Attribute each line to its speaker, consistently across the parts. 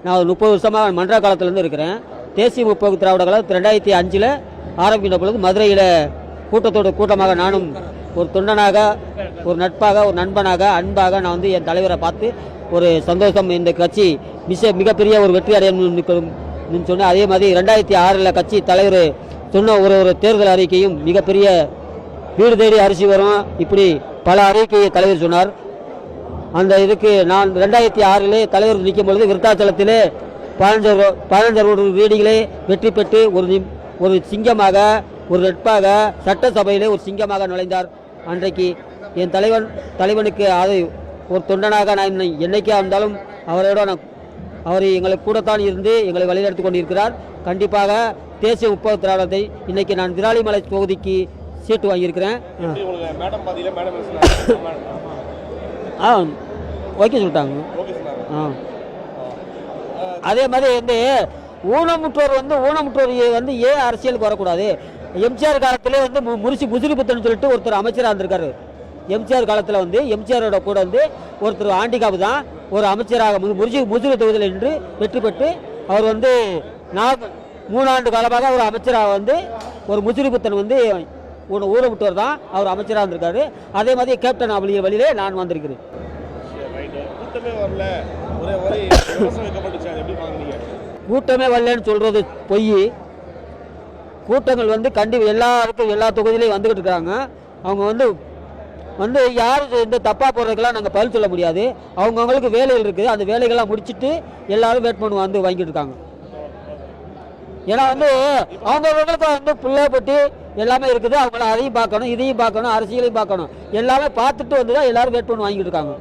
Speaker 1: நான் ஒரு 30 வருஷமாக மன்ற காலத்திலேருந்து இருக்கிறேன். தேசிய முற்போக்கு திராவிட கழகம் 2005 ஆரம்பிக்கின்ற பொழுது மதுரையில் கூட்டமாக நானும் ஒரு தொண்டனாக, ஒரு நட்பாக, ஒரு நண்பனாக, அன்பாக நான் வந்து என் தலைவரை பார்த்து ஒரு சந்தோஷம், இந்த கட்சி மிகப்பெரிய ஒரு வெற்றி அடையணும்னு சொன்னேன். அதே மாதிரி 2006 கட்சி தலைவர் சொன்ன ஒரு தேர்தல் அறிக்கையும் மிகப்பெரிய வீடு தேடி அரிசி வரும், இப்படி பல அறிக்கையை தலைவர் சொன்னார். அந்த இதுக்கு நான் 2006 தலைவர் நிற்கும் பொழுது விருத்தாச்சலத்திலே 15 வீடுகளே வெற்றி பெற்று ஒரு சிங்கமாக, ஒரு நட்பாக சட்டசபையிலே ஒரு சிங்கமாக நுழைந்தார். அன்றைக்கு என் தலைவனுக்கு அதை ஒரு தொண்டனாக நான் என்னைக்கா இருந்தாலும் அவர் எங்களுக்கு கூடத்தான் இருந்து எங்களை வழிநடத்தி கொண்டிருக்கிறார். கண்டிப்பாக தேசிய முற்போக்கு திராவிடத்தை இன்னைக்கு நான் விராலிமலை தொகுதிக்கு சீட்டு வாங்கியிருக்கிறேன். ஓகே சொல்லிட்டாங்க. அதே மாதிரி வந்து ஊனமுற்றோர் வந்து ஏன் அரசியலுக்கு வரக்கூடாது? எம்ஜிஆர் காலத்திலே வந்து முசிறிபுத்தன் சொல்லிட்டு ஒருத்தர் அமைச்சராக இருந்திருக்காரு. எம்ஜிஆர் காலத்தில் வந்து எம்ஜிஆரோட கூட வந்து ஒருத்தர் ஆண்டிகாப்பு தான் ஒரு அமைச்சராக முசிறி தொகுதியில் நின்று வெற்றி பெற்று அவர் வந்து 3 ஆண்டு காலமாக ஒரு அமைச்சராக வந்து ஒரு முசிறிபுத்தன் வந்து ஊனமுற்றோர் தான் அவர் அமைச்சராக இருந்திருக்காரு. அதே மாதிரி கேப்டன் வழியிலே நான் வந்திருக்கிறேன். கூட்டமே வரலன்னு சொல்றது பொய். கூட்டங்கள் வந்து எல்லாருக்கும் எல்லா தொகுதியிலையும் வந்துகிட்டு இருக்காங்க. அவங்க வந்து யாரும் இந்த தப்பா போடுறதுக்கெல்லாம் நாங்கள் பதில் சொல்ல முடியாது. அவங்கவுங்களுக்கு வேலைகள் இருக்குது, அந்த வேலைகள்லாம் முடிச்சுட்டு எல்லாரும் வேட்புமனு வந்து வாங்கிட்டு இருக்காங்க. ஏன்னா வந்து அவங்கவுங்களுக்கு வந்து புள்ளப்பட்டு எல்லாமே இருக்குது, அவங்கள அதையும் பார்க்கணும், இதையும் பார்க்கணும், அரசியலையும் பார்க்கணும், எல்லாமே பார்த்துட்டு வந்து தான் எல்லாரும் வேட்புமனு வாங்கிட்டு இருக்காங்க.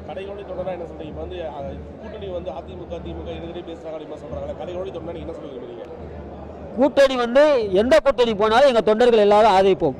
Speaker 1: கூட்டணி வந்து எந்த கூட்டணி போனாலும் எங்கள் தொண்டர்கள் எல்லாரும் ஆதரிப்போம்.